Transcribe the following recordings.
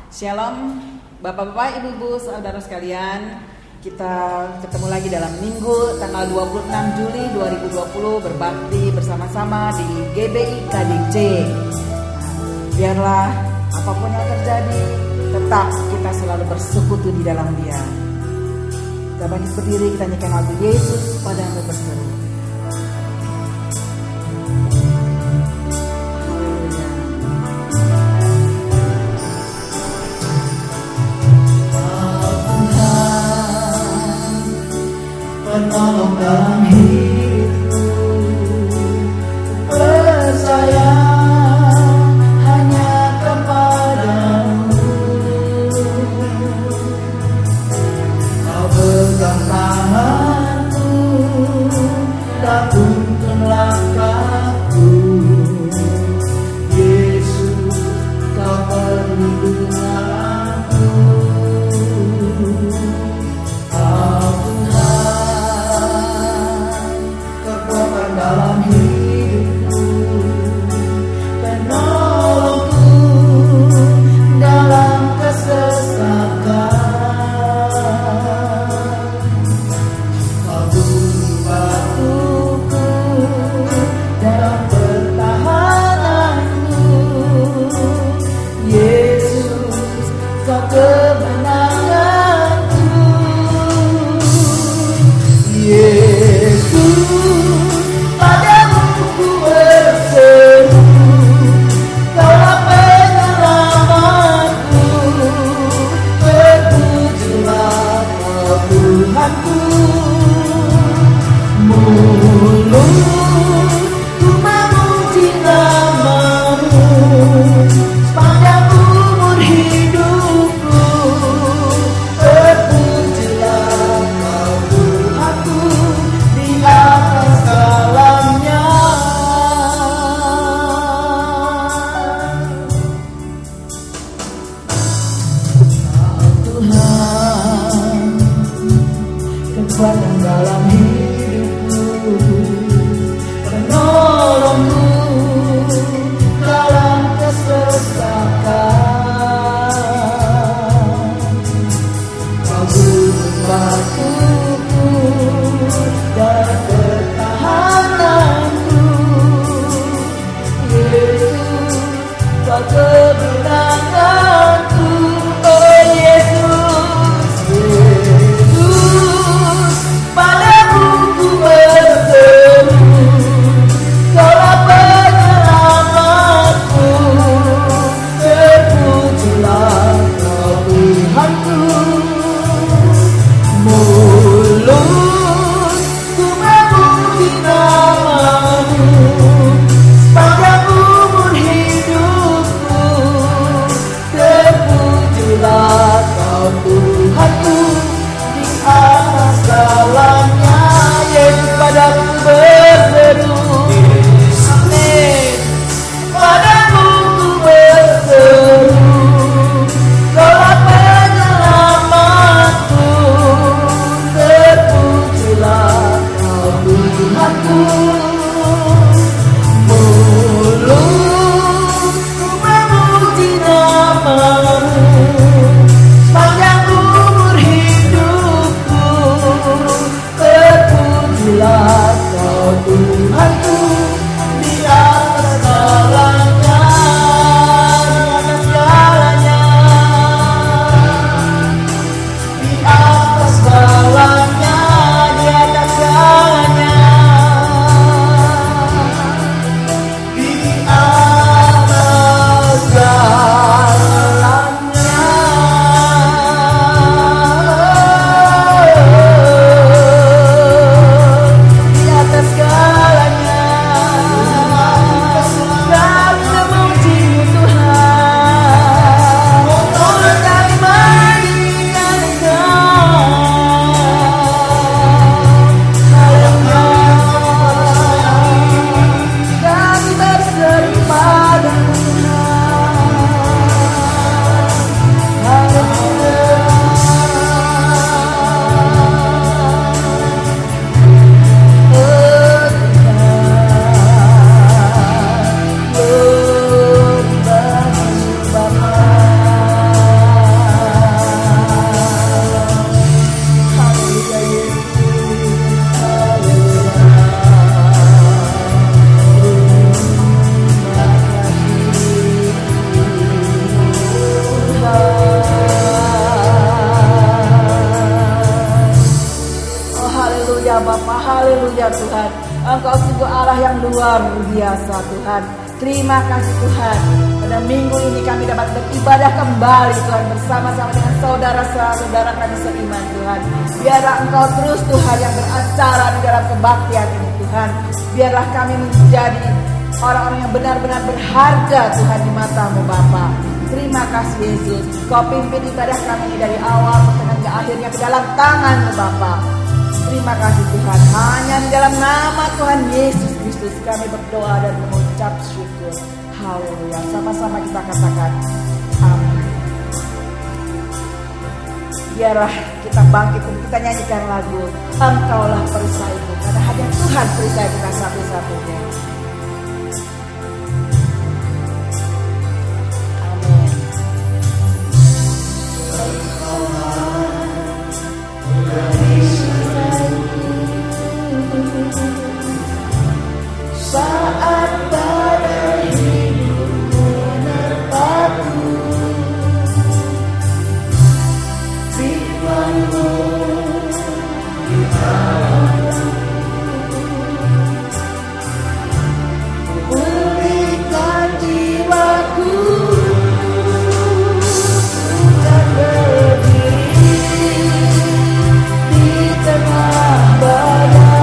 Shalom Bapak-bapak, Ibu-ibu, saudara sekalian. Kita ketemu lagi dalam Minggu tanggal 26 Juli 2020 berbakti bersama-sama di GBI KDC. Biarlah apapun yang terjadi, tetap kita selalu bersekutu di dalam Dia. Kita bangkit berdiri, kita nyanyikan lagu Yesus Padamu Berseru. Penolong dalam hidupku, percaya hanya kepadamu. Kau pegang tanganku dan tuntun langkahku. Yesus, kau perlindunganku. Dalam hidupku, penolongku dalam kesesatan. Kau beri batuku dalam pertahananku. Yesus, kau kemenanganku. Yesus, padamu ku berseru, Kaulah penyelamatku. Terpujilah Kau Tuhanku. Mulutku memuji nama-Mu sepanjang umur hidupku. Terpujilah Kau Tuhanku di atas alamnya. Kau Tuhan, kekuatan dalam hidupku, penolongku dalam kesesakan. Kau beri batuku dan pertahananku. Yesus, Kau kemenanganku. Oh Yesus, Yesus, padamu Tuhan. Engkau sungguh Allah yang luar biasa Tuhan. Terima kasih Tuhan. Pada minggu ini kami dapat beribadah kembali Tuhan, bersama-sama dengan saudara-saudara kami seiman Tuhan. Biarlah Engkau terus Tuhan yang beracara di dalam kebaktian ini Tuhan. Biarlah kami menjadi orang-orang yang benar-benar berharga Tuhan di mata-Mu Bapa. Terima kasih Yesus. Kau pimpin ibadah kami ini dari awal sampai ke akhirnya ke dalam tangan-Mu Bapa. Terima kasih Tuhan. Hanya di dalam nama Tuhan Yesus Kristus kami berdoa dan mengucap syukur. Haleluya. Sama-sama kita katakan amin. Biarlah kita bangkit dan kita nyanyikan lagu Engkaulah perisaiku, karena hanya Tuhan perisai kita satu-satunya. Saat badai hidup menerpaku, firman-Mu di dalamku, pulihkan jiwaku, dan berdiri di tengah badai.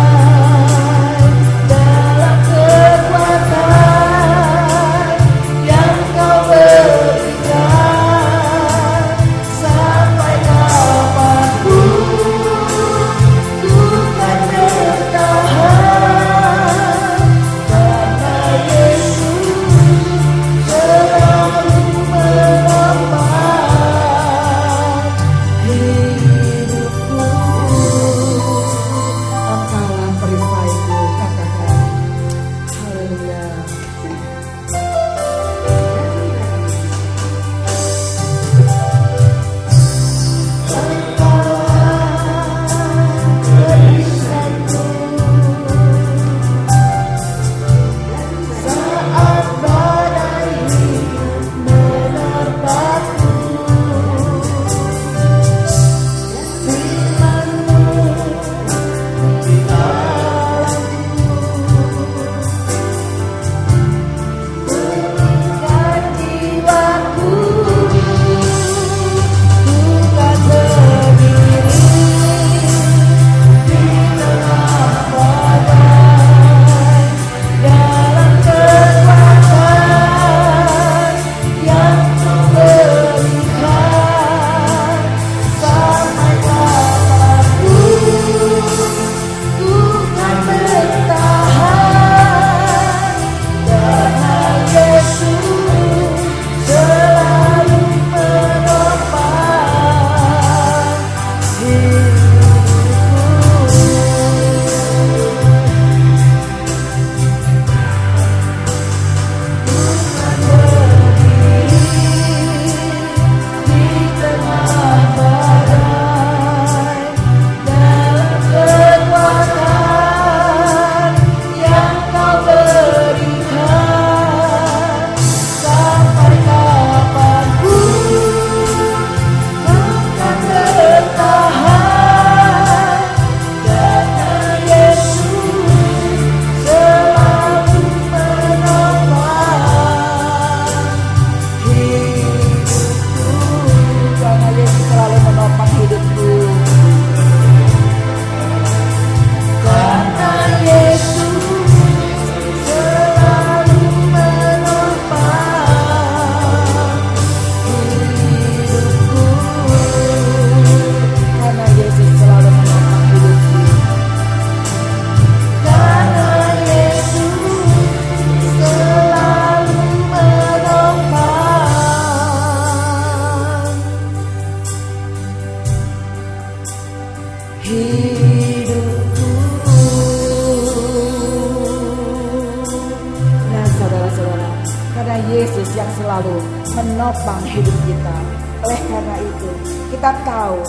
Yesus yang selalu menopang hidup kita. Oleh karena itu, kita tahu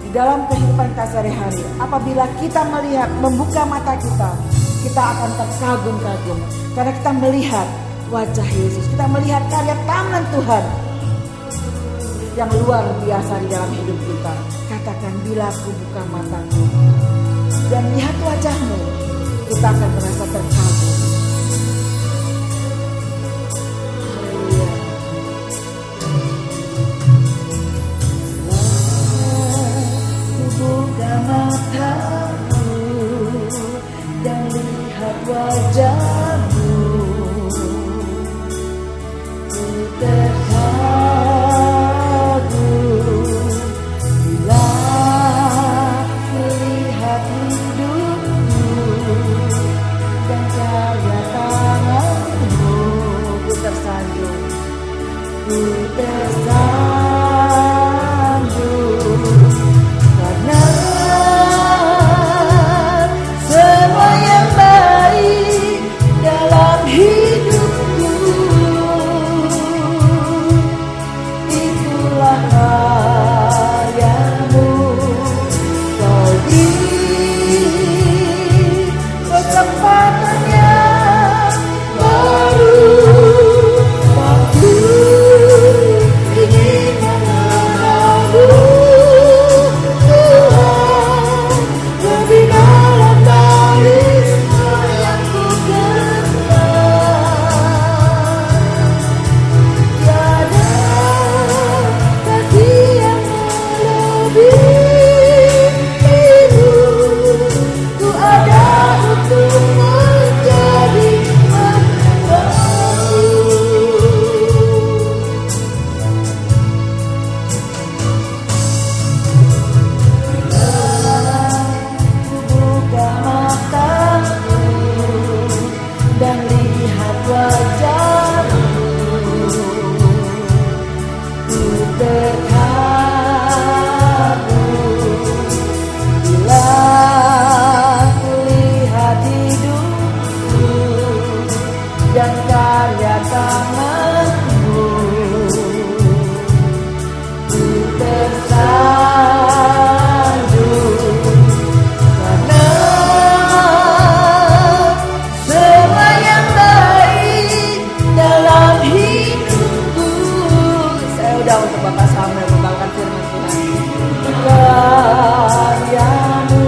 di dalam kehidupan kita sehari-hari, apabila kita melihat, membuka mata kita, kita akan terkagum-kagum. Karena kita melihat wajah Yesus, kita melihat karya tangan Tuhan yang luar biasa di dalam hidup kita. Katakan, bila aku buka mataku dan lihat wajah-Mu, kita akan merasa terkagum. Buka mataku dan lihat wajahmu, ku terkagum bila melihat hidupmu dan karya tanganmu. Ku tersanjung. Ku tersanjung karena semua yang baik dalam hidupku itulah karyamu. Kau beri kesempatan yang baru, aku ingin mengenalmu Tuhan lebih dalam dari semua yang ku kenal. Tiada kasih yang melebihimu, ku ada untuk menjadi penyembahmu. Ku buka mataku dan lihat wajahmu, ku terkagum bila ku lihat hidupku dan karya tanganmu. Ku tersanjung karena semua yang baik dalam hidupku. Saya udah untuk Bapak Samuel membawakan firman Tuhan. Karyamu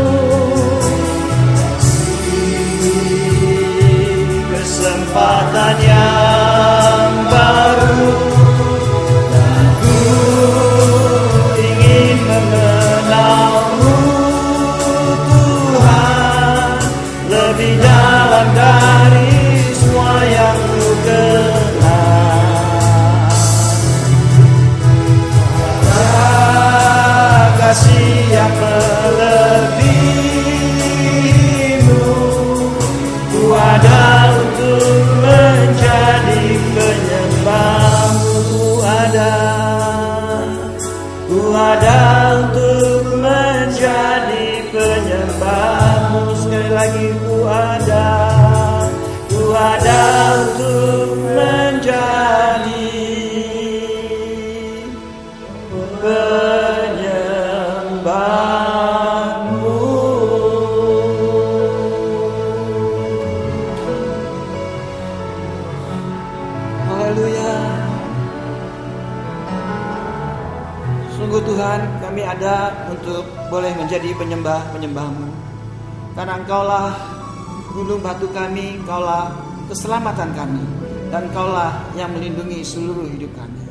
Kesempatan yang baru, aku ingin mengenalmu Tuhan lebih dalam dari semua yang ku kenal. Kasih yang melebihimu, ku ada untuk menjadi penyembahmu. Ku ada untuk menjadi penyembahmu. Sekali lagi ku ada untuk menjadi penyembahmu. Haleluya. Sungguh Tuhan, kami ada untuk boleh menjadi penyembah-penyembah-Mu. Karena Engkaulah gunung batu kami, Engkaulah keselamatan kami, dan Engkaulah yang melindungi seluruh hidup kami.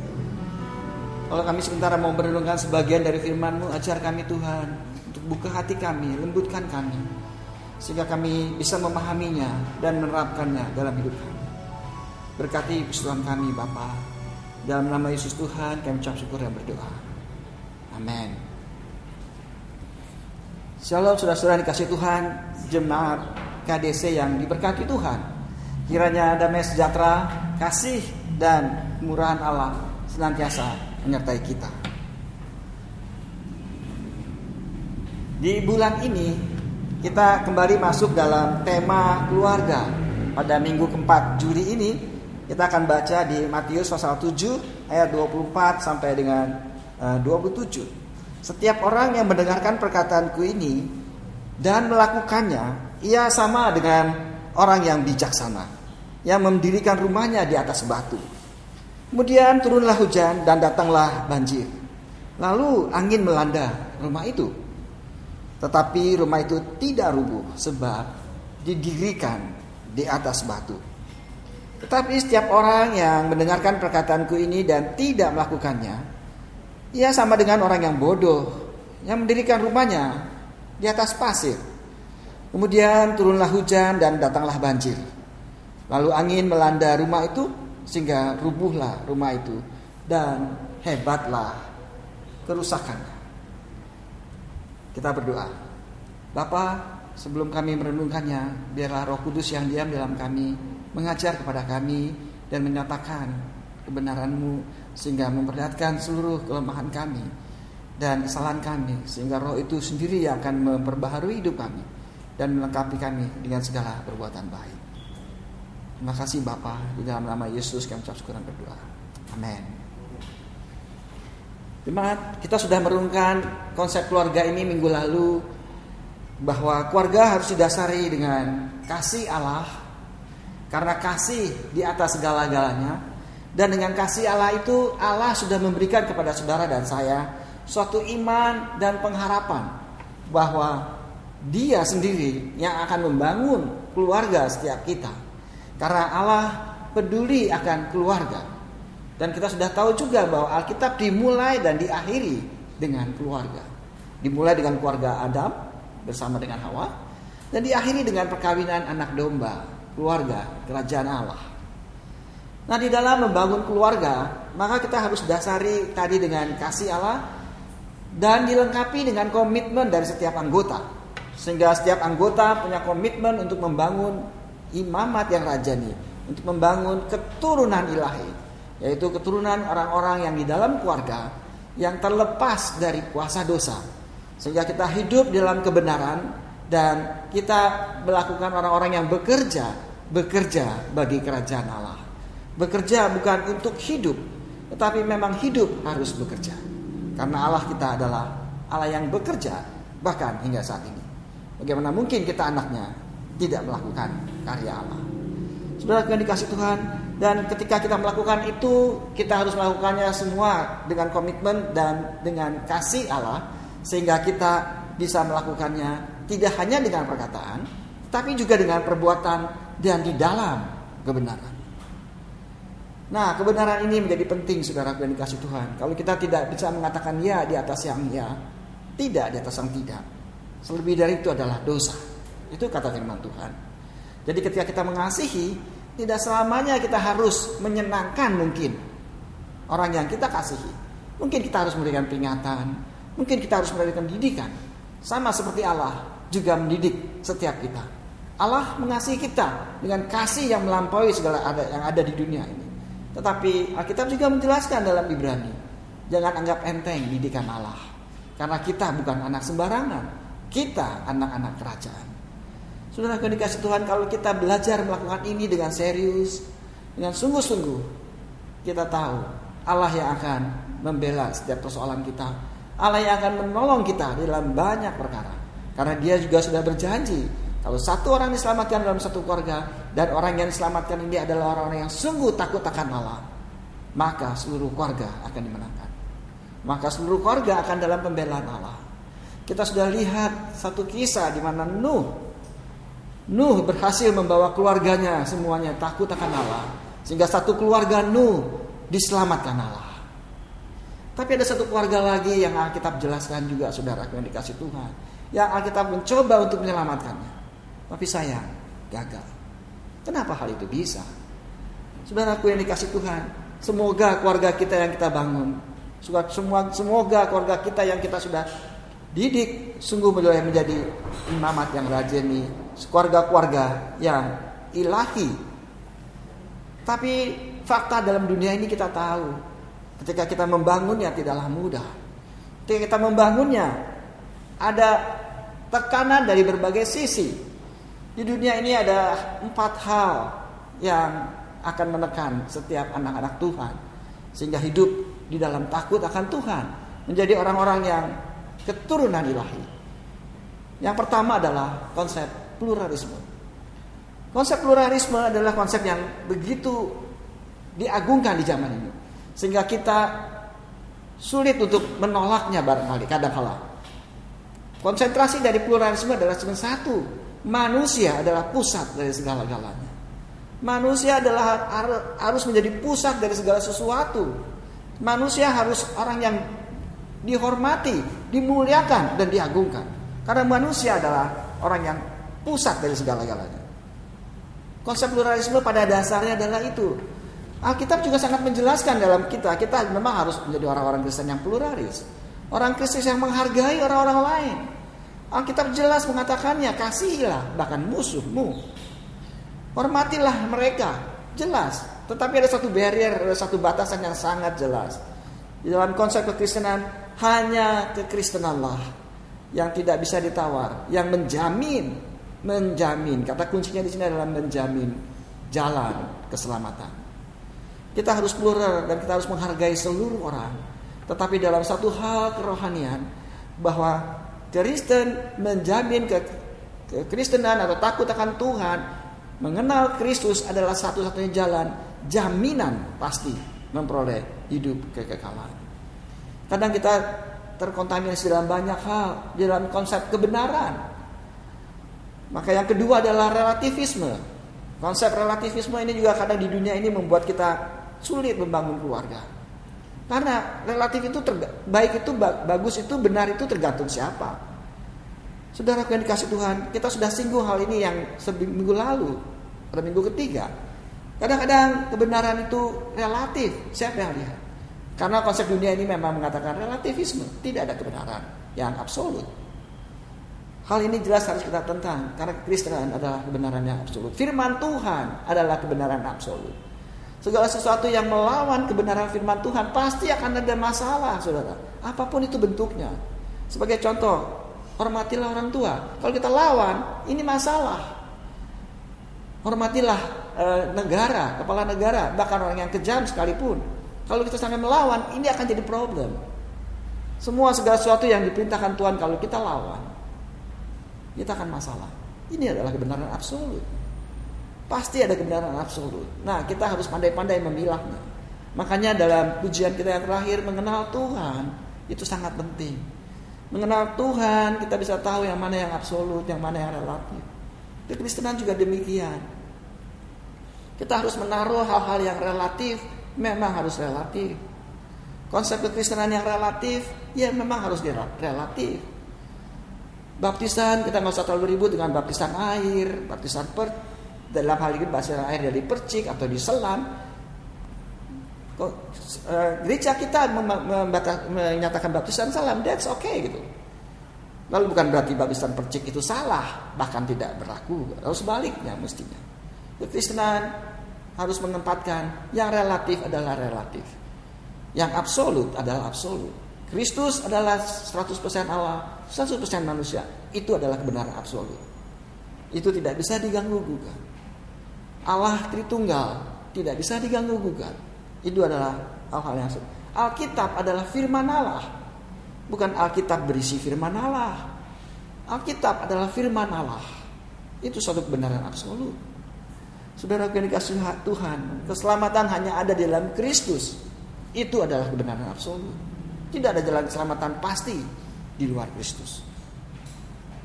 Kalau kami sementara mau merenungkan sebagian dari firman-Mu, ajar kami Tuhan untuk buka hati kami, lembutkan kami, sehingga kami bisa memahaminya dan menerapkannya dalam hidup kami. Berkati persekutuan kami Bapa. Dalam nama Yesus Tuhan kami ucap syukur dan berdoa. Amin. Shalom saudara-saudara dikasih Tuhan, jemaat KDC yang diberkati Tuhan. Kiranya damai sejahtera, kasih dan kemurahan Allah senantiasa menyertai kita. Di bulan ini kita kembali masuk dalam tema keluarga. Pada minggu keempat Juli ini kita akan baca di Matius pasal 7 ayat 24 sampai dengan 27. Setiap orang yang mendengarkan perkataanku ini dan melakukannya, ia sama dengan orang yang bijaksana yang mendirikan rumahnya di atas batu. Kemudian turunlah hujan dan datanglah banjir. Lalu angin melanda rumah itu. Tetapi rumah itu tidak rubuh sebab didirikan di atas batu. Tetapi setiap orang yang mendengarkan perkataanku ini dan tidak melakukannya, ia sama dengan orang yang bodoh yang mendirikan rumahnya di atas pasir. Kemudian turunlah hujan dan datanglah banjir. Lalu angin melanda rumah itu sehingga rubuhlah rumah itu dan hebatlah kerusakannya. Kita berdoa. Bapa, sebelum kami merenungkannya, biarlah Roh Kudus yang diam dalam kami mengajar kepada kami dan menyatakan kebenaran-Mu sehingga memperlihatkan seluruh kelemahan kami dan kesalahan kami, sehingga Roh itu sendiri yang akan memperbaharui hidup kami dan melengkapi kami dengan segala perbuatan baik. Terima kasih Bapa, di dalam nama Yesus kami ucap syukur dan berdoa. Amin. Jemaat, kita sudah merenungkan konsep keluarga ini minggu lalu, bahwa keluarga harus didasari dengan kasih Allah, karena kasih di atas segala-galanya. Dan dengan kasih Allah itu, Allah sudah memberikan kepada saudara dan saya suatu iman dan pengharapan bahwa Dia sendiri yang akan membangun keluarga setiap kita. Karena Allah peduli akan keluarga. Dan kita sudah tahu juga bahwa Alkitab dimulai dan diakhiri dengan keluarga. Dimulai dengan keluarga Adam bersama dengan Hawa, dan diakhiri dengan perkawinan anak domba, keluarga kerajaan Allah. Nah, di dalam membangun keluarga, maka kita harus dasari tadi dengan kasih Allah dan dilengkapi dengan komitmen dari setiap anggota. Sehingga setiap anggota punya komitmen untuk membangun imamat yang rajani, untuk membangun keturunan ilahi, yaitu keturunan orang-orang yang di dalam keluarga yang terlepas dari kuasa dosa. Sehingga kita hidup dalam kebenaran dan kita melakukan orang-orang yang bekerja bagi kerajaan Allah. Bekerja bukan untuk hidup, tetapi memang hidup harus bekerja. Karena Allah kita adalah Allah yang bekerja bahkan hingga saat ini. Bagaimana mungkin kita anaknya tidak melakukan karya Allah? Saudara yang dikasih Tuhan, dan ketika kita melakukan itu, kita harus melakukannya semua dengan komitmen dan dengan kasih Allah, sehingga kita bisa melakukannya tidak hanya dengan perkataan, tapi juga dengan perbuatan dan di dalam kebenaran. Nah, kebenaran ini menjadi penting, saudara yang dikasih Tuhan. Kalau kita tidak bisa mengatakan ya di atas yang ya, tidak di atas yang tidak, selebih dari itu adalah dosa. Itu kata firman Tuhan. Jadi ketika kita mengasihi, tidak selamanya kita harus menyenangkan mungkin orang yang kita kasihi. Mungkin kita harus memberikan peringatan, mungkin kita harus memberikan didikan. Sama seperti Allah juga mendidik setiap kita. Allah mengasihi kita dengan kasih yang melampaui segala yang ada di dunia ini. Tetapi Alkitab juga menjelaskan dalam Ibrani, jangan anggap enteng didikan Allah. Karena kita bukan anak sembarangan, kita anak-anak kerajaan. Saudara yang dikasih Tuhan, kalau kita belajar melakukan ini dengan serius, dengan sungguh-sungguh, kita tahu Allah yang akan membela setiap persoalan kita. Allah yang akan menolong kita dalam banyak perkara. Karena Dia juga sudah berjanji, kalau satu orang diselamatkan dalam satu keluarga, dan orang yang diselamatkan ini adalah orang-orang yang sungguh takut akan Allah, maka seluruh keluarga akan dimenangkan. Maka seluruh keluarga akan dalam pembelaan Allah. Kita sudah lihat satu kisah di mana Nuh berhasil membawa keluarganya semuanya takut akan Allah, sehingga satu keluarga Nuh diselamatkan Allah. Tapi ada satu keluarga lagi yang Alkitab jelaskan juga, saudara yang dikasih Tuhan, yang Alkitab mencoba untuk menyelamatkannya, tapi sayang gagal. Kenapa hal itu bisa? Saudaraku yang dikasih Tuhan, semoga keluarga kita yang kita bangun, semoga keluarga kita yang kita sudah didik sungguh boleh menjadi imamat yang rajani, keluarga-keluarga yang ilahi. Tapi fakta dalam dunia ini kita tahu, ketika kita membangunnya tidaklah mudah. Ketika kita membangunnya ada tekanan dari berbagai sisi. Di dunia ini ada 4 hal yang akan menekan setiap anak-anak Tuhan, sehingga hidup di dalam takut akan Tuhan, menjadi orang-orang yang keturunan ilahi. Yang pertama adalah konsep pluralisme. Konsep pluralisme adalah konsep yang begitu diagungkan di zaman ini, sehingga kita sulit untuk menolaknya barangkali kadang-kala. Konsentrasi dari pluralisme adalah cuma satu. Manusia adalah pusat dari segala-galanya. Manusia adalah harus menjadi pusat dari segala sesuatu. Manusia harus orang yang dihormati, dimuliakan, dan diagungkan. Karena manusia adalah orang yang pusat dari segala-galanya. Konsep pluralisme pada dasarnya adalah itu. Alkitab juga sangat menjelaskan dalam kita memang harus menjadi orang-orang Kristen yang pluralis. Orang Kristen yang menghargai orang-orang lain. Alkitab jelas mengatakannya, kasihilah bahkan musuhmu. Hormatilah mereka, jelas. Tetapi ada satu barrier, ada satu batasan yang sangat jelas. Di dalam konsep kekristenan, hanya kekristenanlah yang tidak bisa ditawar, yang menjamin, kata kuncinya di sini adalah menjamin jalan keselamatan. Kita harus plural dan kita harus menghargai seluruh orang. Tetapi dalam satu hal kerohanian, bahwa Kristen menjamin kekristenan atau takut akan Tuhan, mengenal Kristus adalah satu-satunya jalan, jaminan pasti memperoleh hidup kekekalan. Kadang kita terkontaminasi dalam banyak hal, dalam konsep kebenaran. Maka yang kedua adalah relativisme. Konsep relativisme ini juga kadang di dunia ini membuat kita sulit membangun keluarga. Karena relatif itu baik itu bagus itu benar itu tergantung siapa. Saudara yang dikasih Tuhan, kita sudah singgung hal ini yang seminggu lalu, pada minggu ketiga. Kadang-kadang kebenaran itu relatif. Siapa yang lihat? Karena konsep dunia ini memang mengatakan relativisme, tidak ada kebenaran yang absolut. Hal ini jelas harus kita tentang, karena kekristenan adalah kebenaran yang absolut. Firman Tuhan adalah kebenaran absolut. Segala sesuatu yang melawan kebenaran firman Tuhan pasti akan ada masalah, saudara. Apapun itu bentuknya. Sebagai contoh, hormatilah orang tua. Kalau kita lawan, ini masalah. Hormatilah negara, kepala negara, bahkan orang yang kejam sekalipun. Kalau kita sampai melawan, ini akan jadi problem. Segala sesuatu yang diperintahkan Tuhan kalau kita lawan, kita akan masalah. Ini adalah kebenaran absolut. Pasti ada kebenaran absolut. Nah, kita harus pandai-pandai memilahnya. Makanya dalam pujian kita yang terakhir, mengenal Tuhan, itu sangat penting. Mengenal Tuhan, kita bisa tahu yang mana yang absolut, yang mana yang relatif. Kekristenan juga demikian. Kita harus menaruh hal-hal yang relatif, memang harus relatif. Konsep kekristenan yang relatif, ya memang harus relatif. Baptisan, kita nggak usah terlalu ribut dengan baptisan air, baptisan dalam hal ini baptisan air dari percik atau diselam. Gereja kita menyatakan baptisan salam, that's okay gitu. Lalu bukan berarti baptisan percik itu salah, bahkan tidak berlaku. Lalu sebaliknya mestinya. Kekristenan harus menempatkan yang relatif adalah relatif, yang absolut adalah absolut. Kristus adalah 100% Allah, 100% manusia. Itu adalah kebenaran absolut. Itu tidak bisa diganggu-gugat. Allah Tritunggal tidak bisa diganggu-gugat. Itu adalah hal-hal yang absolut. Alkitab adalah firman Allah, bukan Alkitab berisi firman Allah. Alkitab adalah firman Allah. Itu suatu kebenaran absolut. Saudara yang dikasihi Tuhan, keselamatan hanya ada di dalam Kristus. Itu adalah kebenaran absolut. Tidak ada jalan keselamatan pasti di luar Kristus.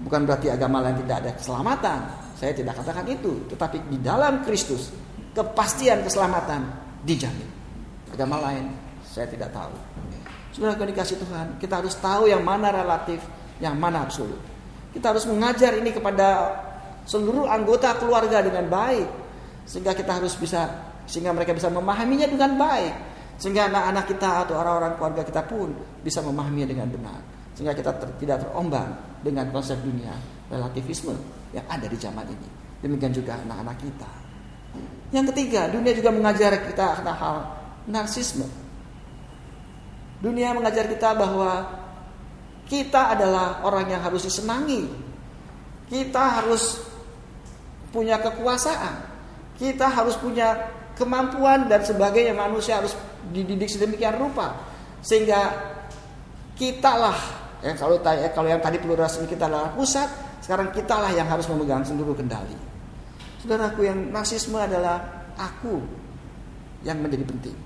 Bukan berarti agama lain tidak ada keselamatan. Saya tidak katakan itu. Tetapi di dalam Kristus, kepastian keselamatan dijamin. Agama lain saya tidak tahu. Saudara yang dikasihi Tuhan, kita harus tahu yang mana relatif, yang mana absolut. Kita harus mengajar ini kepada seluruh anggota keluarga dengan baik, sehingga mereka bisa memahaminya dengan baik, sehingga anak-anak kita atau orang-orang keluarga kita pun bisa memahaminya dengan benar, sehingga kita tidak terombang dengan konsep dunia relativisme yang ada di zaman ini. Demikian juga anak-anak kita. Yang ketiga, dunia juga mengajar kita tentang hal narsisme. Dunia mengajar kita bahwa kita adalah orang yang harus disenangi. Kita harus punya kekuasaan. Kita harus punya kemampuan dan sebagainya. Manusia harus dididik sedemikian rupa sehingga kitalah kalau yang tadi pluralisme kita adalah pusat, sekarang kitalah yang harus memegang seluruh kendali. Saudaraku, yang narsisme adalah aku yang menjadi penting.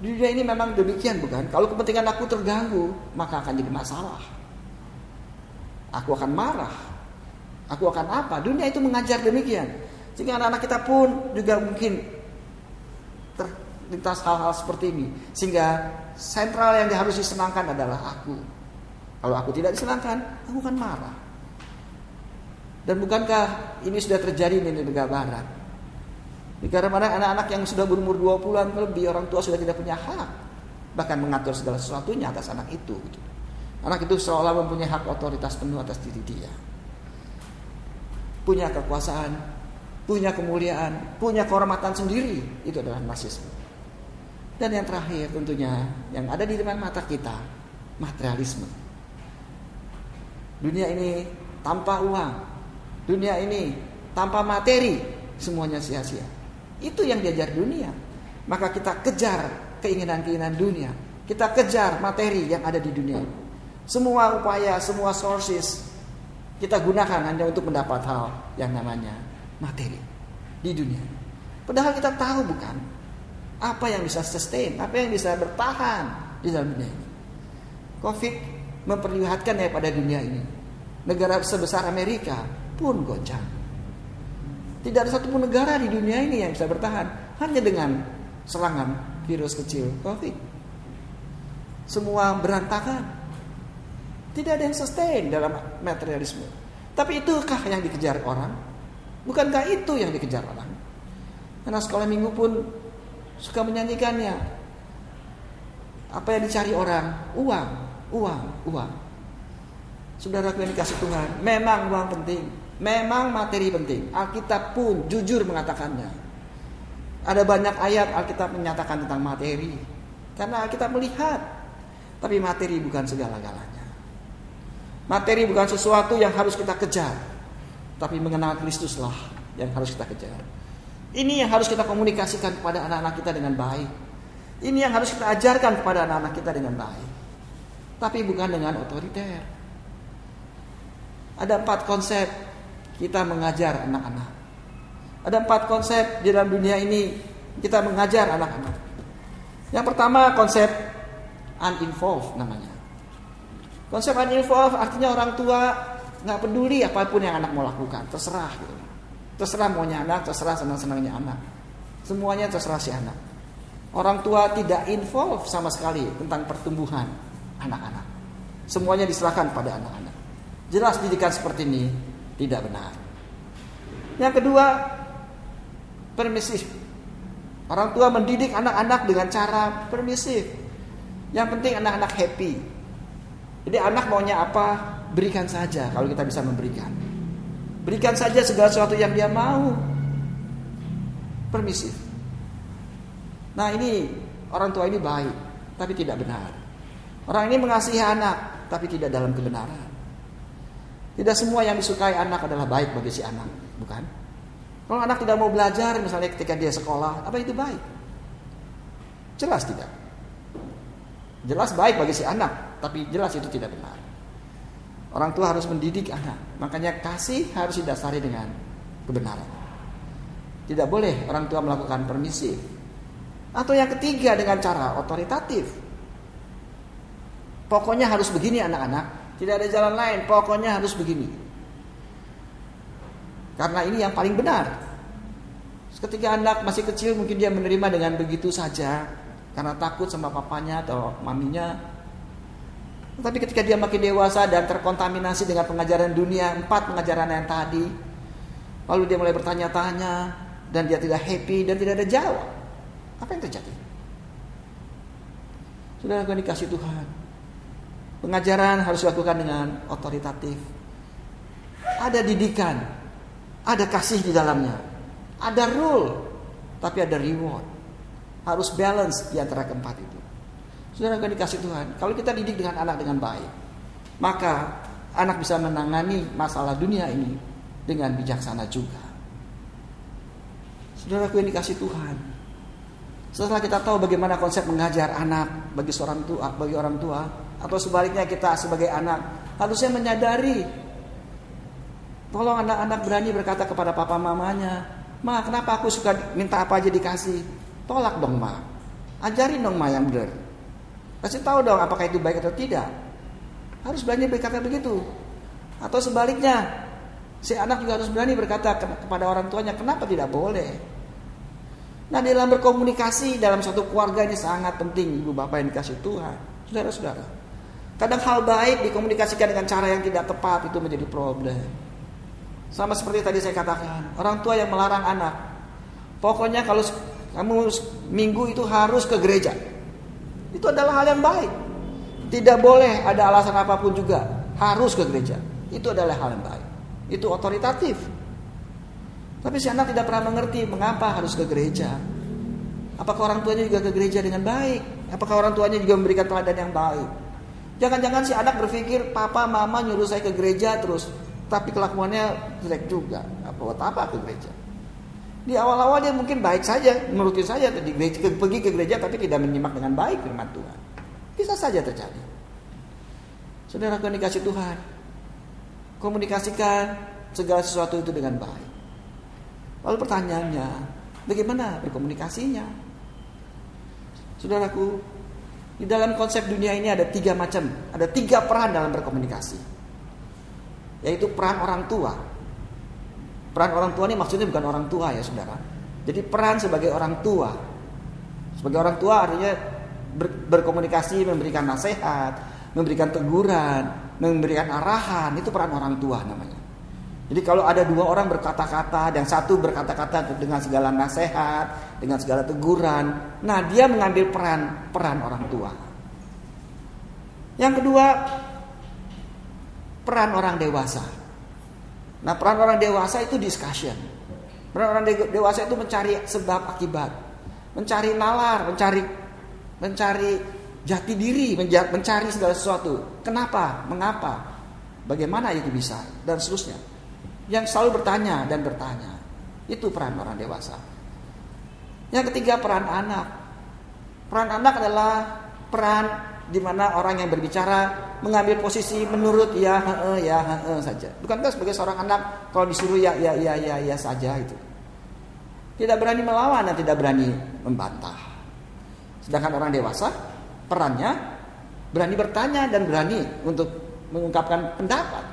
Di dunia ini memang demikian, bukan? Kalau kepentingan aku terganggu, maka akan jadi masalah. Aku akan marah. Aku akan apa? Dunia itu mengajar demikian. Sehingga anak-anak kita pun juga mungkin terlintas hal-hal seperti ini. Sehingga sentral yang harus disenangkan adalah aku. Kalau aku tidak disenangkan, aku akan marah. Dan bukankah ini sudah terjadi di negara barat? Negara mana anak-anak yang sudah berumur 20-an lebih, orang tua sudah tidak punya hak bahkan mengatur segala sesuatunya atas anak itu. Anak itu seolah mempunyai hak otoritas penuh atas diri dia. Punya kekuasaan, punya kemuliaan, punya kehormatan sendiri. Itu adalah narsisme. Dan yang terakhir tentunya yang ada di depan mata kita, materialisme. Dunia ini tanpa uang, dunia ini tanpa materi, semuanya sia-sia. Itu yang diajar dunia. Maka kita kejar keinginan-keinginan dunia. Kita kejar materi yang ada di dunia ini. Semua upaya, semua sources kita gunakan hanya untuk mendapat hal yang namanya materi di dunia. Padahal kita tahu bukan apa yang bisa sustain, apa yang bisa bertahan di dalam dunia ini. Covid memperlihatkan ya pada dunia ini. Negara sebesar Amerika pun goncang. Tidak ada satupun negara di dunia ini yang bisa bertahan hanya dengan serangan virus kecil Covid. Semua berantakan. Tidak ada yang sustain dalam materialisme. Tapi itukah yang dikejar orang? Bukankah itu yang dikejar orang? Karena sekolah minggu pun suka menyanyikannya. Apa yang dicari orang? Uang, uang, uang. Saudara yang dikasih Tuhan, memang uang penting, memang materi penting. Alkitab pun jujur mengatakannya. Ada banyak ayat Alkitab menyatakan tentang materi. Karena Alkitab melihat, tapi materi bukan segala-galanya. Materi bukan sesuatu yang harus kita kejar, tapi mengenal Kristuslah yang harus kita kejar. Ini yang harus kita komunikasikan kepada anak-anak kita dengan baik. Ini yang harus kita ajarkan kepada anak-anak kita dengan baik. Tapi bukan dengan otoriter. Ada 4 konsep kita mengajar anak-anak. Ada 4 konsep di dalam dunia ini kita mengajar anak-anak. Yang pertama konsep uninvolved namanya. Konsep uninvolved artinya orang tua nggak peduli apapun yang anak mau lakukan, terserah gitu. Terserah maunya anak, terserah senang-senangnya anak. Semuanya terserah si anak. Orang tua tidak involved sama sekali tentang pertumbuhan anak-anak. Semuanya diserahkan pada anak-anak. Jelas didikan seperti ini tidak benar. Yang kedua, permisif. Orang tua mendidik anak-anak dengan cara permisif. Yang penting anak-anak happy. Jadi anak maunya apa, berikan saja kalau kita bisa memberikan. Berikan saja segala sesuatu yang dia mau. Permisif. Nah ini orang tua ini baik, tapi tidak benar. Orang ini mengasihi anak, tapi tidak dalam kebenaran. Tidak semua yang disukai anak adalah baik bagi si anak, bukan? Kalau anak tidak mau belajar, misalnya ketika dia sekolah, apa itu baik? Jelas tidak. Jelas baik bagi si anak, tapi jelas itu tidak benar. Orang tua harus mendidik anak, makanya kasih harus didasari dengan kebenaran. Tidak boleh orang tua melakukan permisif. Atau yang ketiga dengan cara otoritatif. Pokoknya harus begini anak-anak. Tidak ada jalan lain, pokoknya harus begini. Karena ini yang paling benar. Ketika anak masih kecil mungkin dia menerima dengan begitu saja karena takut sama papanya atau maminya. Tapi ketika dia makin dewasa dan terkontaminasi dengan pengajaran dunia, 4 pengajaran yang tadi, lalu dia mulai bertanya-tanya dan dia tidak happy dan tidak ada jawab. Apa yang terjadi? Saudara yang dikasih Tuhan, pengajaran harus dilakukan dengan otoritatif. Ada didikan, ada kasih di dalamnya, ada rule, tapi ada reward. Harus balance di antara keempat itu. Saudara yang dikasih Tuhan, kalau kita didik dengan anak dengan baik, maka anak bisa menangani masalah dunia ini dengan bijaksana juga. Saudara yang dikasih Tuhan, setelah kita tahu bagaimana konsep mengajar anak bagi orang tua, atau sebaliknya kita sebagai anak harusnya menyadari, tolong anak-anak berani berkata kepada papa mamanya, "Ma, kenapa aku suka minta apa aja dikasih?" Tolak dong, Ma. Ajarin dong, Ma, yang benar. Kasih tahu dong apakah itu baik atau tidak. Harus berani berkata begitu. Atau sebaliknya, si anak juga harus berani berkata kepada orang tuanya, kenapa tidak boleh? Nah, dalam berkomunikasi dalam satu keluarga ini sangat penting, ibu bapak yang dikasih Tuhan. Saudara-saudara, kadang hal baik dikomunikasikan dengan cara yang tidak tepat itu menjadi problem. Sama seperti tadi saya katakan, orang tua yang melarang anak, pokoknya kalau kamu minggu itu harus ke gereja, itu adalah hal yang baik. Tidak boleh ada alasan apapun juga harus ke gereja. Itu adalah hal yang baik. Itu otoritatif. Tapi si anak tidak pernah mengerti mengapa harus ke gereja. Apakah orang tuanya juga ke gereja dengan baik? Apakah orang tuanya juga memberikan teladan yang baik? Jangan-jangan si anak berpikir papa mama nyuruh saya ke gereja terus, tapi kelakuannya jelek juga. Buat apa ke gereja? Di awal-awal dia mungkin baik saja, menuruti saja pergi ke gereja, tapi tidak menyimak dengan baik firman Tuhan. Bisa saja terjadi. Saudara yang dikasih Tuhan, komunikasikan segala sesuatu itu dengan baik. Lalu pertanyaannya, bagaimana berkomunikasinya? Saudaraku, di dalam konsep dunia ini ada 3 macam, ada 3 peran dalam berkomunikasi. Yaitu peran orang tua. Peran orang tua ini maksudnya bukan orang tua ya saudara. Jadi peran sebagai orang tua. Sebagai orang tua artinya berkomunikasi, memberikan nasihat, memberikan teguran, memberikan arahan, itu peran orang tua namanya. Jadi kalau ada 2 orang berkata-kata, dan satu berkata-kata dengan segala nasihat, dengan segala teguran, nah dia mengambil peran orang tua. Yang kedua, peran orang dewasa. Nah, peran orang dewasa itu discussion. Peran orang dewasa itu mencari sebab akibat, mencari nalar, mencari jati diri, mencari segala sesuatu. Kenapa? Mengapa? Bagaimana itu bisa? Dan seterusnya. Yang selalu bertanya dan bertanya. Itu peran orang dewasa. Yang ketiga, peran anak. Peran anak adalah peran di mana orang yang berbicara mengambil posisi menurut ya saja. Bukankah sebagai seorang anak kalau disuruh ya saja itu. Tidak berani melawan dan tidak berani membantah. Sedangkan orang dewasa perannya berani bertanya dan berani untuk mengungkapkan pendapat.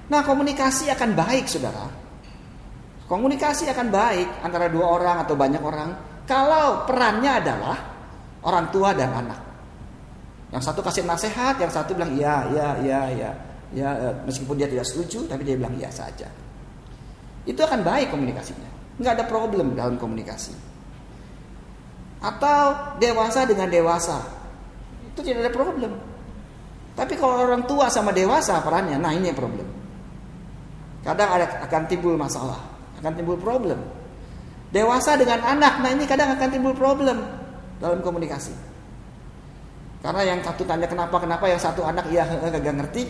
Nah, komunikasi akan baik, saudara. Komunikasi akan baik antara 2 orang atau banyak orang kalau perannya adalah orang tua dan anak. Yang satu kasih nasihat, yang satu bilang ya, meskipun dia tidak setuju, tapi dia bilang iya saja. Itu akan baik komunikasinya. Nggak ada problem dalam komunikasi. Atau dewasa dengan dewasa, itu tidak ada problem. Tapi kalau orang tua sama dewasa perannya, nah ini yang problem. Kadang akan timbul masalah, akan timbul problem. Dewasa dengan anak, nah ini kadang akan timbul problem dalam komunikasi. Karena yang satu tanya kenapa, yang satu anak kagak ngerti,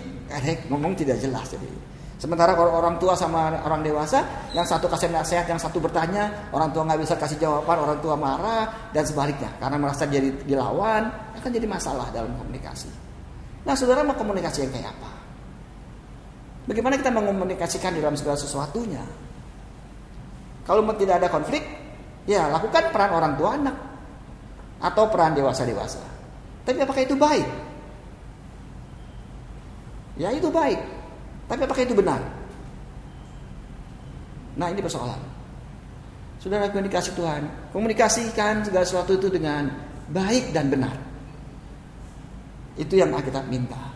ngomong tidak jelas jadi. Sementara kalau orang tua sama orang dewasa, yang satu kasih nasihat, yang satu bertanya, orang tua nggak bisa kasih jawaban, orang tua marah dan sebaliknya. Karena merasa jadi dilawan, akan jadi masalah dalam komunikasi. Nah, saudara mau komunikasi yang kayak apa? Bagaimana kita mengomunikasikan dalam segala sesuatunya? Kalau tidak ada konflik, ya lakukan peran orang tua anak atau peran dewasa-dewasa. Tapi apakah itu baik? Ya itu baik. Tapi apakah itu benar? Nah ini persoalan. Saudara yang dikasih Tuhan, komunikasikan segala sesuatu itu dengan baik dan benar. Itu yang Alkitab minta.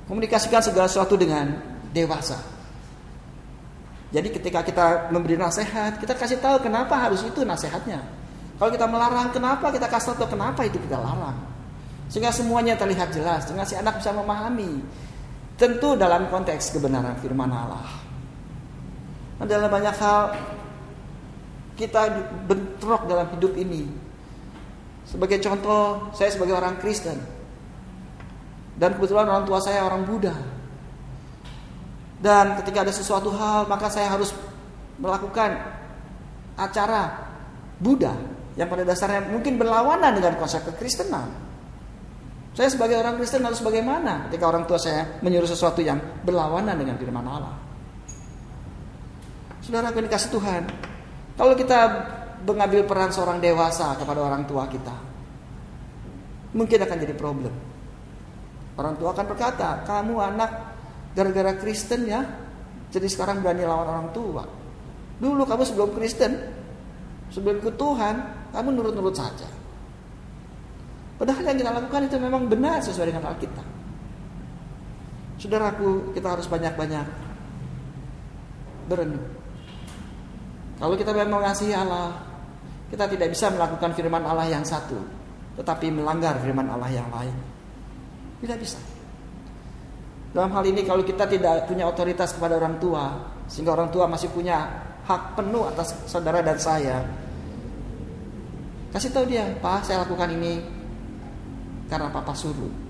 Komunikasikan segala sesuatu dengan dewasa. Jadi ketika kita memberi nasihat, kita kasih tahu kenapa harus itu nasihatnya. Kalau kita melarang, kenapa kita kasih tahu kenapa itu kita larang. Sehingga semuanya terlihat jelas, sehingga si anak bisa memahami. Tentu dalam konteks kebenaran firman Allah. Nah, dalam banyak hal kita bentrok dalam hidup ini. Sebagai contoh, saya sebagai orang Kristen. Dan kebetulan orang tua saya orang Buddha. Dan ketika ada sesuatu hal, maka saya harus melakukan acara Buddha yang pada dasarnya mungkin berlawanan dengan konsep kekristenan. Saya sebagai orang Kristen harus bagaimana ketika orang tua saya menyuruh sesuatu yang berlawanan dengan firman Allah. Saudara yang dikasih Tuhan, kalau kita mengambil peran seorang dewasa kepada orang tua kita, mungkin akan jadi problem. Orang tua akan berkata, kamu anak gara-gara Kristen ya, jadi sekarang berani lawan orang tua. Dulu kamu sebelum Kristen, sebelum ikut Tuhan, kamu nurut-nurut saja. Padahal yang kita lakukan itu memang benar sesuai dengan Alkitab. Saudaraku, kita harus banyak-banyak berenung. Kalau kita memang mengasihi Allah, kita tidak bisa melakukan firman Allah yang satu, tetapi melanggar firman Allah yang lain. Tidak bisa. Dalam hal ini kalau kita tidak punya otoritas kepada orang tua, sehingga orang tua masih punya hak penuh atas saudara dan saya, kasih tahu dia, Pak, saya lakukan ini karena Papa suruh.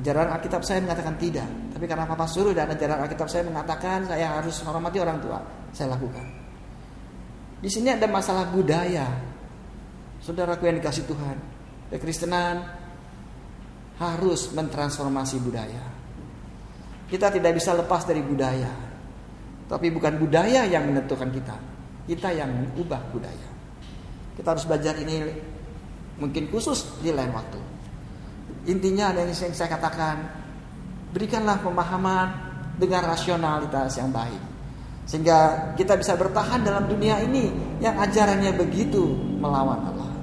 Ajaran Alkitab saya mengatakan tidak, tapi karena Papa suruh dan ajaran Alkitab saya mengatakan saya harus menghormati orang tua, saya lakukan. Di sini ada masalah budaya. Saudaraku yang dikasih Tuhan, kekristenan harus mentransformasi budaya. Kita tidak bisa lepas dari budaya, tapi bukan budaya yang menentukan kita yang mengubah budaya. Kita harus belajar ini mungkin khusus di lain waktu. Intinya ada yang saya katakan, berikanlah pemahaman dengan rasionalitas yang baik, sehingga kita bisa bertahan dalam dunia ini yang ajarannya begitu melawan Allah.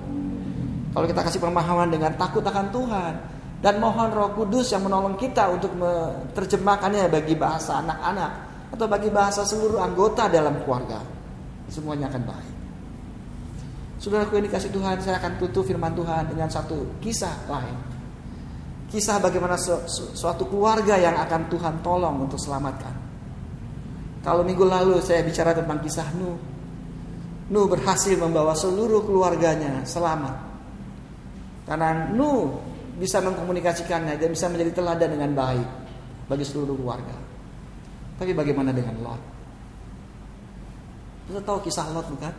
Kalau kita kasih pemahaman dengan takut akan Tuhan dan mohon Roh Kudus yang menolong kita untuk menerjemahkannya bagi bahasa anak-anak atau bagi bahasa seluruh anggota dalam keluarga, semuanya akan baik. Saudaraku yang dikasih Tuhan, saya akan tutup firman Tuhan dengan satu kisah lain. Kisah bagaimana suatu keluarga yang akan Tuhan tolong untuk selamatkan. Kalau minggu lalu saya bicara tentang kisah Nuh. Nuh berhasil membawa seluruh keluarganya selamat. Karena Nuh bisa mengkomunikasikannya dan bisa menjadi teladan dengan baik bagi seluruh keluarga. Tapi bagaimana dengan Lot? Kita tahu kisah Lot bukan?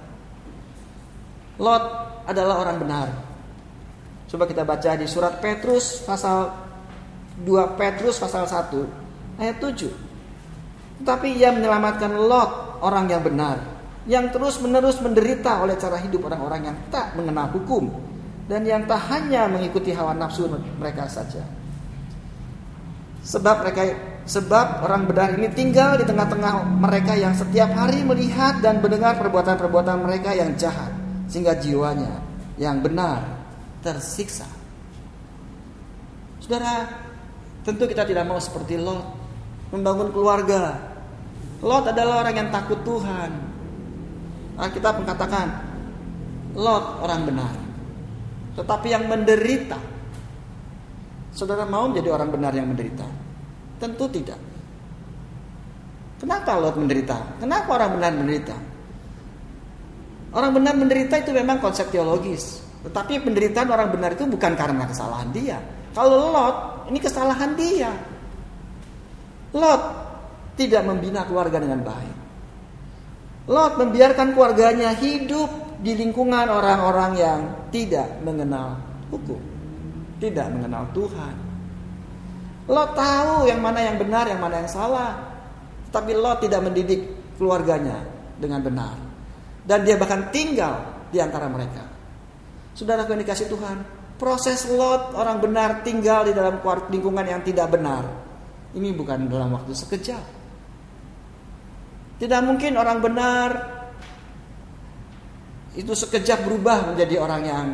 Lot adalah orang benar. Coba kita baca di surat Petrus pasal 2 Petrus pasal 1 ayat 7. Tetapi ia menyelamatkan Lot, orang yang benar, yang terus-menerus menderita oleh cara hidup orang-orang yang tak mengenal hukum dan yang tak hanya mengikuti hawa nafsu mereka saja. Sebab orang benar ini tinggal di tengah-tengah mereka yang setiap hari melihat dan mendengar perbuatan-perbuatan mereka yang jahat, sehingga jiwanya yang benar tersiksa. Saudara, tentu kita tidak mau seperti Lot, membangun keluarga. Lot adalah orang yang takut Tuhan. Alkitab mengatakan Lot orang benar, tetapi yang menderita. Saudara mau menjadi orang benar yang menderita? Tentu tidak. Kenapa Lot menderita? Kenapa orang benar menderita? Orang benar menderita itu memang konsep teologis. Tetapi penderitaan orang benar itu bukan karena kesalahan dia. Kalau Lot, ini kesalahan dia. Lot tidak membina keluarga dengan baik. Lot membiarkan keluarganya hidup di lingkungan orang-orang yang tidak mengenal hukum, tidak mengenal Tuhan. Lot tahu yang mana yang benar, yang mana yang salah. Tapi Lot tidak mendidik keluarganya dengan benar. Dan dia bahkan tinggal di antara mereka. Saudaraku yang dikasih Tuhan, proses Lot orang benar tinggal di dalam lingkungan yang tidak benar, ini bukan dalam waktu sekejap. Tidak mungkin orang benar itu sekejap berubah menjadi orang yang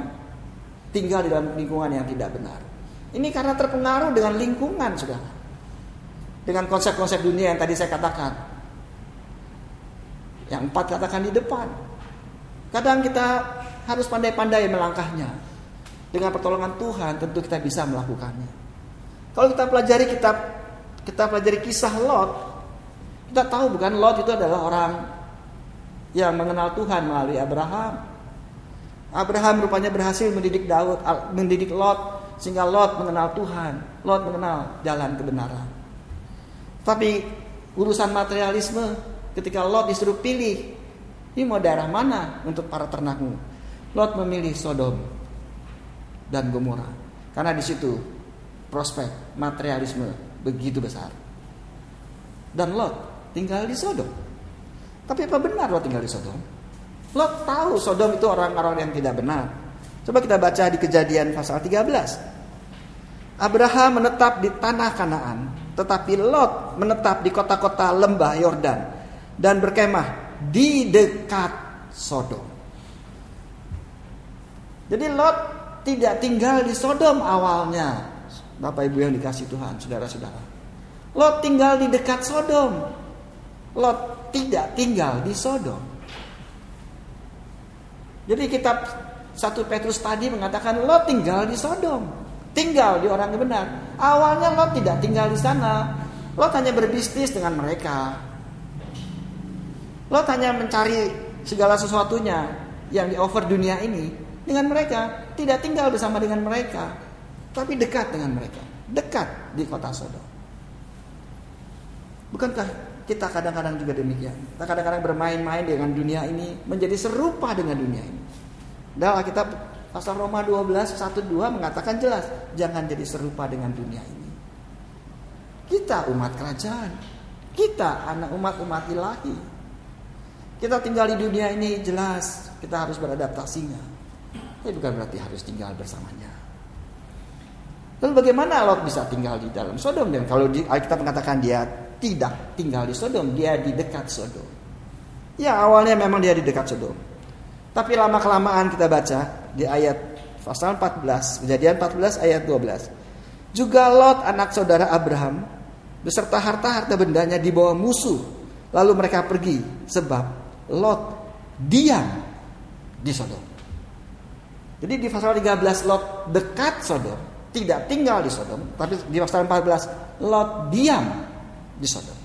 tinggal di dalam lingkungan yang tidak benar. Ini karena terpengaruh dengan lingkungan, saudara. Dengan konsep-konsep dunia yang tadi saya katakan. Yang 4 katakan di depan. Kadang kita harus pandai-pandai melangkahnya. Dengan pertolongan Tuhan tentu kita bisa melakukannya. Kalau kita pelajari kisah Lot, kita tahu bukan Lot itu adalah orang yang mengenal Tuhan melalui Abraham. Abraham rupanya berhasil mendidik Lot sehingga Lot mengenal Tuhan. Lot mengenal jalan kebenaran. Tapi urusan materialisme, ketika Lot disuruh pilih, ini mau daerah mana untuk para ternakmu? Lot memilih Sodom dan Gomora karena di situ prospek materialisme begitu besar. Dan Lot tinggal di Sodom. Tapi apa benar Lot tinggal di Sodom? Lot tahu Sodom itu orang-orang yang tidak benar. Coba kita baca di Kejadian pasal 13. Abraham menetap di tanah Kanaan Tetapi Lot menetap di kota-kota lembah Yordan dan berkemah di dekat Sodom. Jadi Lot tidak tinggal di Sodom awalnya. Bapak Ibu yang dikasihi Tuhan, saudara-saudara. Lot tinggal di dekat Sodom. Lot tidak tinggal di Sodom. Jadi kitab 1 Petrus tadi mengatakan Lot tinggal di Sodom, tinggal di orang yang benar. Awalnya Lot tidak tinggal di sana. Lot hanya berbisnis dengan mereka. Lot hanya mencari segala sesuatunya yang di-offer dunia ini dengan mereka, tidak tinggal bersama dengan mereka, tapi dekat dengan mereka, dekat di kota Sodom. Bukankah kita kadang-kadang juga demikian? Kita kadang-kadang bermain-main dengan dunia ini, menjadi serupa dengan dunia ini. Dalam Alkitab pasal Roma 12:1-2 mengatakan jelas, jangan jadi serupa dengan dunia ini. Kita umat kerajaan, kita anak umat ilahi. Kita tinggal di dunia ini jelas, kita harus beradaptasinya. Tapi bukan berarti harus tinggal bersamanya. Lalu bagaimana Lot bisa tinggal di dalam Sodom? Dan kalau Alkitab mengatakan dia tidak tinggal di Sodom, dia di dekat Sodom. Ya, awalnya memang dia di dekat Sodom. Tapi lama-kelamaan kita baca di ayat pasal 14, Kejadian 14 ayat 12. Juga Lot anak saudara Abraham beserta harta-harta bendanya dibawa musuh. Lalu mereka pergi sebab Lot diam di Sodom. Jadi di pasal 13 Lot dekat Sodom, tidak tinggal di Sodom, tapi di pasal 14 Lot diam di Sodom.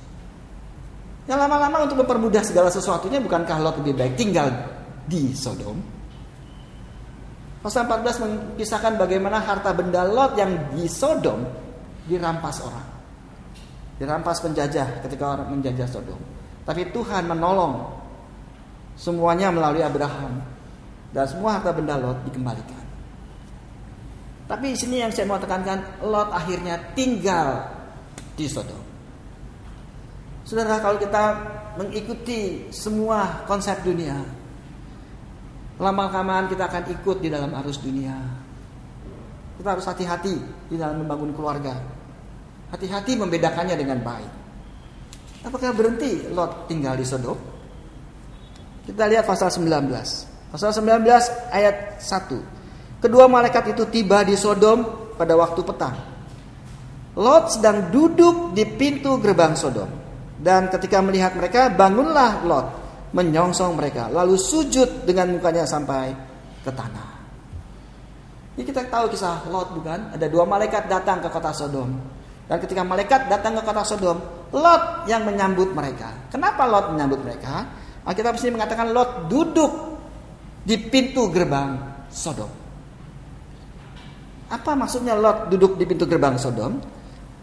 Yang lama-lama untuk mempermudah segala sesuatunya, bukankah Lot lebih baik tinggal di Sodom? Pasal 14 mengisahkan bagaimana harta benda Lot yang di Sodom dirampas orang, dirampas penjajah ketika orang menjajah Sodom. Tapi Tuhan menolong semuanya melalui Abraham, dan semua harta benda Lot dikembalikan. Tapi di sini yang saya mau tekankan, Lot akhirnya tinggal di Sodom. Saudara, kalau kita mengikuti semua konsep dunia, lama-kelamaan kita akan ikut di dalam arus dunia. Kita harus hati-hati di dalam membangun keluarga. Hati-hati membedakannya dengan baik. Apakah berhenti Lot tinggal di Sodom? Kita lihat pasal 19. Pasal 19 ayat 1. Kedua malaikat itu tiba di Sodom pada waktu petang. Lot sedang duduk di pintu gerbang Sodom. Dan ketika melihat mereka, bangunlah Lot menyongsong mereka, lalu sujud dengan mukanya sampai ke tanah. Ini kita tahu kisah Lot, bukan? Ada dua malaikat datang ke kota Sodom. Dan ketika malaikat datang ke kota Sodom, Lot yang menyambut mereka. Kenapa Lot menyambut mereka? Alkitab sini mengatakan Lot duduk di pintu gerbang Sodom. Apa maksudnya Lot duduk di pintu gerbang Sodom?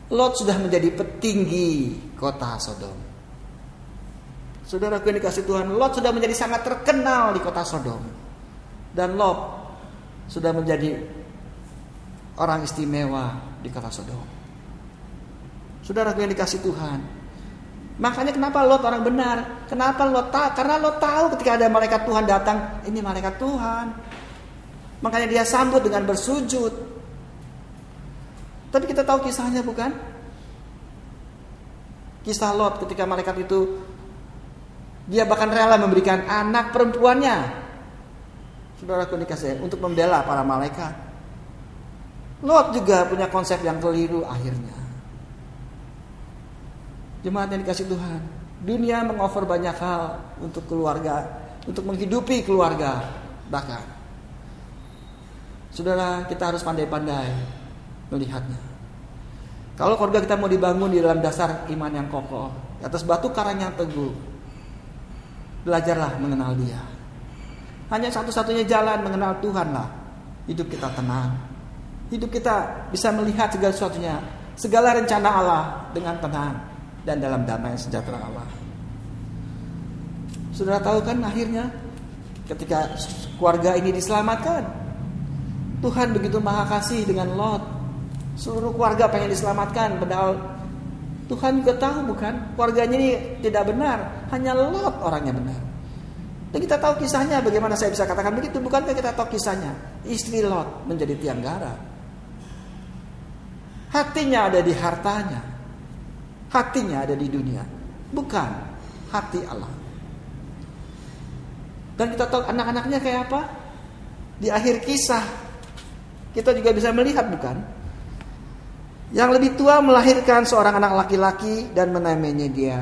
Lot sudah menjadi petinggi kota Sodom. Saudara yang dikasih Tuhan, Lot sudah menjadi sangat terkenal di kota Sodom. Dan Lot sudah menjadi orang istimewa di kota Sodom. Saudara yang dikasih Tuhan, makanya kenapa Lot orang benar? Kenapa Lot tahu? Karena Lot tahu ketika ada malaikat Tuhan datang, ini malaikat Tuhan. Makanya dia sambut dengan bersujud. Tapi kita tahu kisahnya, bukan? Kisah Lot ketika malaikat itu, dia bahkan rela memberikan anak perempuannya, saudara dikasih, untuk membela para malaikat. Lot juga punya konsep yang keliru akhirnya. Jemaat yang dikasih Tuhan, dunia mengoffer banyak hal untuk keluarga, untuk menghidupi keluarga bahkan. Saudara, kita harus pandai-pandai melihatnya. Kalau keluarga kita mau dibangun di dalam dasar iman yang kokoh, di atas batu karang yang teguh, belajarlah mengenal Dia. Hanya satu-satunya jalan mengenal Tuhanlah hidup kita tenang. Hidup kita bisa melihat segala sesuatunya, segala rencana Allah dengan tenang dan dalam damai sejahtera Allah. Saudara tahu kan akhirnya ketika keluarga ini diselamatkan, Tuhan begitu maha kasih dengan Lot. Seluruh keluarga pengen diselamatkan, padahal Tuhan juga tahu, bukan? Keluarganya ini tidak benar, hanya Lot orangnya benar. Dan kita tahu kisahnya, bagaimana saya bisa katakan begitu? Bukankah kita tahu kisahnya? Istri Lot menjadi tiang gara. Hatinya ada di hartanya. Hatinya ada di dunia, bukan hati Allah. Dan kita tahu anak-anaknya kayak apa? Di akhir kisah kita juga bisa melihat, bukan? Yang lebih tua melahirkan seorang anak laki-laki dan menamainya dia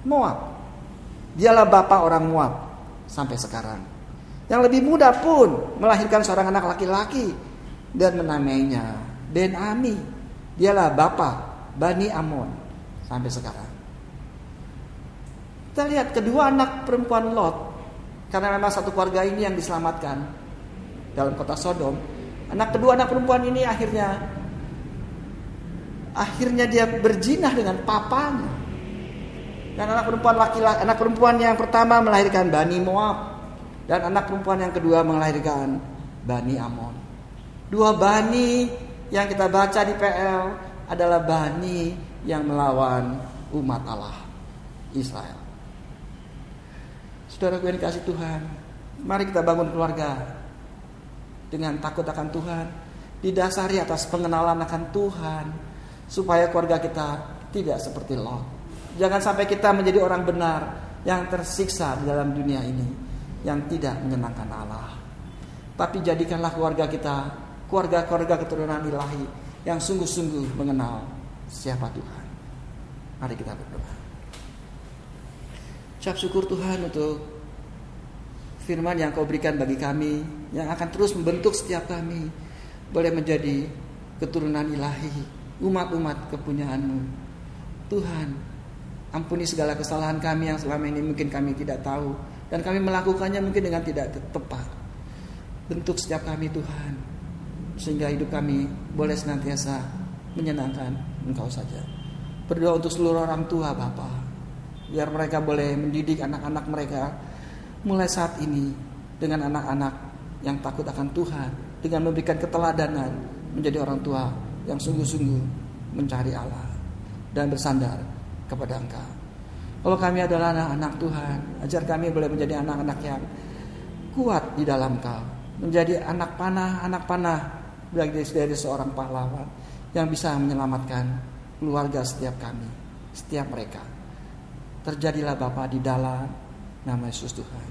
Moab. Dialah bapa orang Moab sampai sekarang. Yang lebih muda pun melahirkan seorang anak laki-laki dan menamainya Ben-Ami. Dialah bapa Bani Amon sampai sekarang. Kita lihat kedua anak perempuan Lot, karena memang satu keluarga ini yang diselamatkan dalam kota Sodom. Kedua anak perempuan ini akhirnya dia berzina dengan papanya. Dan anak perempuan yang pertama melahirkan Bani Moab, dan anak perempuan yang kedua melahirkan Bani Amon. Dua Bani yang kita baca di PL adalah Bani yang melawan umat Allah, Israel. Saudara-saudara yang dikasihi Tuhan, mari kita bangun keluarga dengan takut akan Tuhan, didasari atas pengenalan akan Tuhan, supaya keluarga kita tidak seperti Lot. Jangan sampai kita menjadi orang benar yang tersiksa di dalam dunia ini, yang tidak menyenangkan Allah. Tapi jadikanlah keluarga kita keluarga keturunan ilahi yang sungguh-sungguh mengenal siapa Tuhan. Mari kita berdoa. Ucap syukur Tuhan untuk firman yang Kau berikan bagi kami, yang akan terus membentuk setiap kami boleh menjadi keturunan ilahi, umat-umat kepunyaan-Mu. Tuhan, ampuni segala kesalahan kami yang selama ini mungkin kami tidak tahu, dan kami melakukannya mungkin dengan tidak tepat. Bentuk setiap kami Tuhan, sehingga hidup kami boleh senantiasa menyenangkan Engkau saja. Berdoa untuk seluruh orang tua Bapa, biar mereka boleh mendidik anak-anak mereka mulai saat ini dengan anak-anak yang takut akan Tuhan, dengan memberikan keteladanan menjadi orang tua yang sungguh-sungguh mencari Allah dan bersandar kepada Engkau. Kalau kami adalah anak-anak Tuhan, ajar kami boleh menjadi anak-anak yang kuat di dalam Engkau, menjadi anak panah dari seorang pahlawan yang bisa menyelamatkan keluarga setiap kami, setiap mereka. Terjadilah Bapa di dalam nama Yesus Tuhan.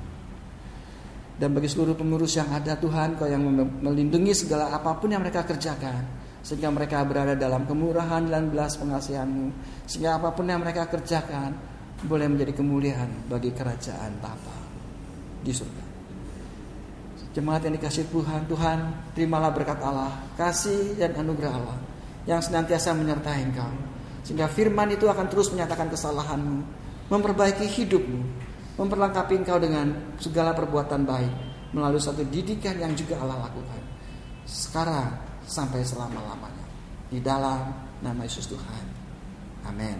Dan bagi seluruh pengurus yang ada Tuhan, Kau yang melindungi segala apapun yang mereka kerjakan, sehingga mereka berada dalam kemurahan dan belas pengasihan-Mu, sehingga apapun yang mereka kerjakan boleh menjadi kemuliaan bagi kerajaan Bapa di surga. Jemaat yang dikasihi Tuhan, terimalah berkat Allah, kasih dan anugerah Allah yang senantiasa menyertai engkau, sehingga firman itu akan terus menyatakan kesalahanmu, memperbaiki hidupmu, memperlengkapi engkau dengan segala perbuatan baik melalui satu didikan yang juga Allah lakukan sekarang sampai selama-lamanya, di dalam nama Yesus Tuhan. Amin.